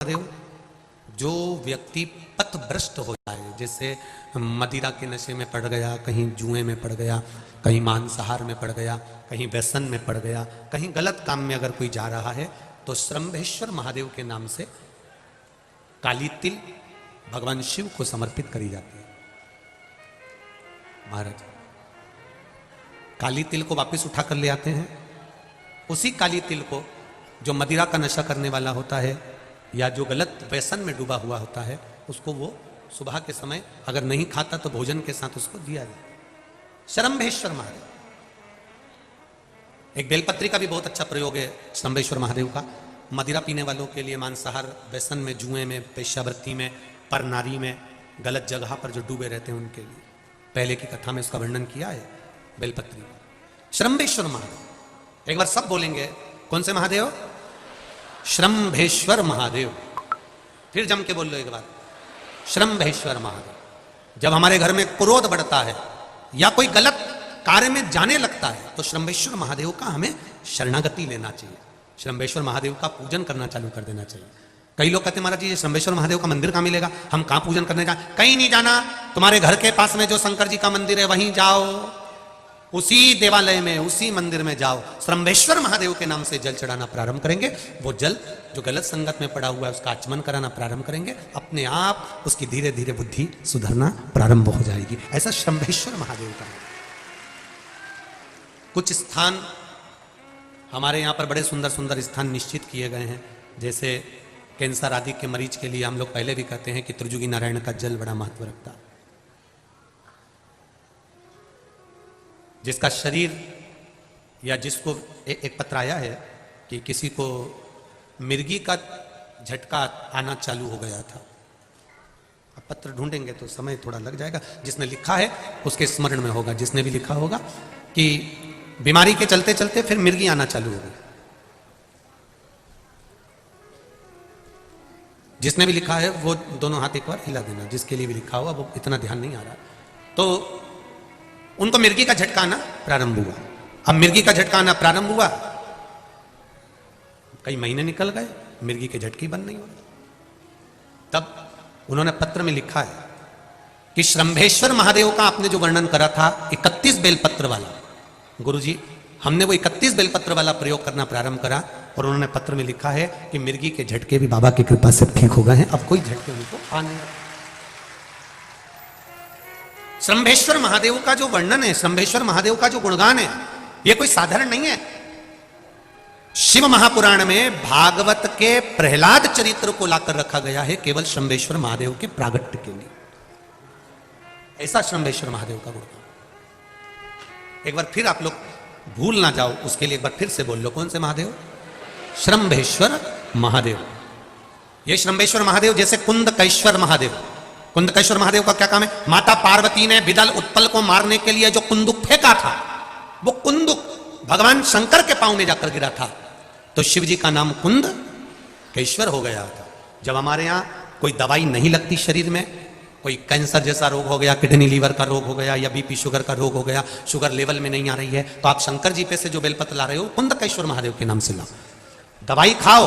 महादेव, जो व्यक्ति पथभ्रष्ट हो जाए, जैसे मदिरा के नशे में पड़ गया, कहीं जुए में पड़ गया, कहीं मांसाहार में पड़ गया, कहीं व्यसन में पड़ गया, कहीं गलत काम में अगर कोई जा रहा है, तो श्रम्भेश्वर महादेव के नाम से काली तिल भगवान शिव को समर्पित करी जाती है। महाराज काली तिल को वापस उठा कर ले आते हैं। उसी काली तिल को जो मदिरा का नशा करने वाला होता है या जो गलत व्यसन में डूबा हुआ होता है, उसको वो सुबह के समय अगर नहीं खाता तो भोजन के साथ उसको दिया जाए। श्रम्भेश्वर महादेव। एक बेलपत्री का भी बहुत अच्छा प्रयोग है श्रम्भेश्वर महादेव का। मदिरा पीने वालों के लिए, मांसाहार, व्यसन में, जुए में, पेशावृत्ति में, पर नारी में, गलत जगह पर जो डूबे रहते हैं उनके लिए पहले की कथा में उसका वर्णन किया है बेलपत्री। श्रम्भेश्वर महादेव, एक बार सब बोलेंगे, कौन से महादेव? श्रम्भेश्वर महादेव। फिर जम के बोल लो एक बार, श्रम्भेश्वर महादेव। जब हमारे घर में क्रोध बढ़ता है या कोई गलत कार्य में जाने लगता है तो श्रम्भेश्वर महादेव का हमें शरणागति लेना चाहिए, श्रम्भेश्वर महादेव का पूजन करना चालू कर देना चाहिए। कई लोग कहते हैं महाराज जी श्रम्भेश्वर महादेव का मंदिर कहाँ मिलेगा, हम कहाँ पूजन करने जाए? कहीं नहीं जाना, तुम्हारे घर के पास में जो शंकर जी का मंदिर है वहीं जाओ, उसी देवालय में, उसी मंदिर में जाओ, श्रम्भेश्वर महादेव के नाम से जल चढ़ाना प्रारंभ करेंगे। वो जल जो गलत संगत में पड़ा हुआ है उसका आचमन कराना प्रारंभ करेंगे, अपने आप उसकी धीरे धीरे बुद्धि सुधरना प्रारंभ हो जाएगी। ऐसा श्रम्भेश्वर महादेव का है। कुछ स्थान हमारे यहाँ पर बड़े सुंदर सुंदर स्थान निश्चित किए गए हैं, जैसे कैंसर आदि के मरीज के लिए हम लोग पहले भी कहते हैं कि त्रिजुगी नारायण का जल बड़ा महत्व रखता है। जिसका शरीर या जिसको एक पत्र आया है कि किसी को मिर्गी का झटका आना चालू हो गया था। अब पत्र ढूंढेंगे तो समय थोड़ा लग जाएगा, जिसने लिखा है उसके स्मरण में होगा। जिसने भी लिखा होगा कि बीमारी के चलते चलते फिर मिर्गी आना चालू हो गई, जिसने भी लिखा है वो दोनों हाथ एक बार हिला देना। जिसके लिए भी लिखा हुआ वो इतना ध्यान नहीं आ रहा, तो उनको मिर्गी का झटका आना प्रारंभ हुआ। अब मिर्गी का झटका आना प्रारंभ हुआ, कई महीने निकल गए, मिर्गी के झटके बंद नहीं हुए। तब उन्होंने पत्र में लिखा है कि श्रम्भेश्वर महादेव का आपने जो वर्णन करा था 31 बेलपत्र वाला, गुरुजी हमने वो 31 बेलपत्र वाला प्रयोग करना प्रारंभ करा और उन्होंने पत्र में लिखा है कि मिर्गी के झटके भी बाबा की कृपा से ठीक हो गए हैं, अब कोई झटके उनको आ नहीं। श्रम्भेश्वर महादेव का जो वर्णन है, श्रम्भेश्वर महादेव का जो गुणगान है, यह कोई साधारण नहीं है। शिव महापुराण में भागवत के प्रहलाद चरित्र को लाकर रखा गया है केवल श्रम्भेश्वर महादेव के प्रागट्य के लिए। ऐसा श्रम्भेश्वर महादेव का गुणगान। एक बार फिर आप लोग भूल ना जाओ, उसके लिए एक बार फिर से बोल लो, कौन से महादेव? श्रम्भेश्वर महादेव। ये श्रम्भेश्वर महादेव जैसे कुंदकेश्वर महादेव, कुंदकेश्वर महादेव का क्या काम है? माता पार्वती ने विदल उत्पल को मारने के लिए जो कुंदुक फेंका था, वो कुंदुक भगवान शंकर के पांव में जाकर गिरा था, तो शिव जी का नाम कुंदकेश्वर हो गया था। जब हमारे यहां कोई दवाई नहीं लगती शरीर में, कोई कैंसर जैसा रोग हो गया, किडनी लीवर का रोग हो गया या बीपी शुगर का रोग हो गया, शुगर लेवल में नहीं आ रही है, तो आप शंकर जी पे से जो बेलपत्र ला रहे हो कुंदकेश्वर महादेव के नाम से लाओ। दवाई खाओ,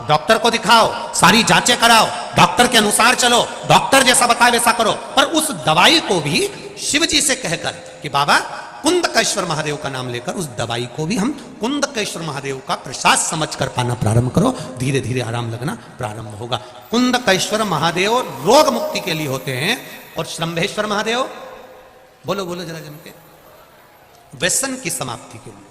डॉक्टर को दिखाओ, सारी जांचें कराओ, डॉक्टर के अनुसार चलो, डॉक्टर जैसा बताए वैसा करो, पर उस दवाई को भी शिव जी से कहकर कि बाबा कुंदकेश्वर महादेव का नाम लेकर उस दवाई को भी हम कुंदकेश्वर महादेव का प्रसाद समझकर पाना प्रारंभ करो, धीरे धीरे आराम लगना प्रारंभ होगा। कुंदकेश्वर महादेव रोग मुक्ति के लिए होते हैं और श्रम्भेश्वर महादेव, बोलो बोलो जरा जम के, व्यसन की समाप्ति के लिए।